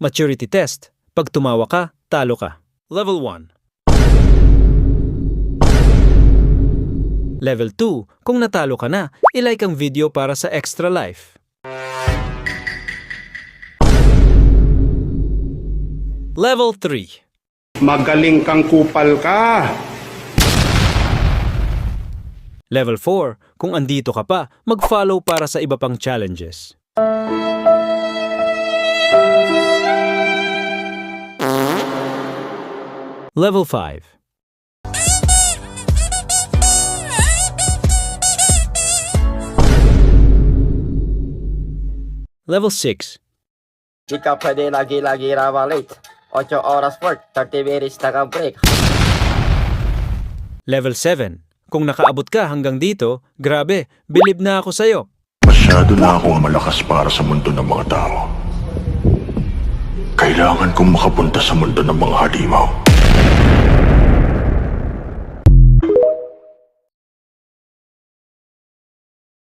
Maturity test. Pag tumawa ka, talo ka. Level 1. Level 2. Kung natalo ka na, ilike ang video para sa extra life. Level 3. Magaling kang kupal ka. Level 4. Kung andito ka pa, mag-follow para sa iba pang challenges. Level 5. Level 6. Di ka pwede lagi-lagi rawa late. 8 oras work, 30 minutes break. Level 7. Kung nakaabot ka hanggang dito, grabe, bilib na ako sa'yo. Masyado na akong malakas para sa mundo ng mga tao. Kailangan kong makapunta sa mundo ng mga halimaw.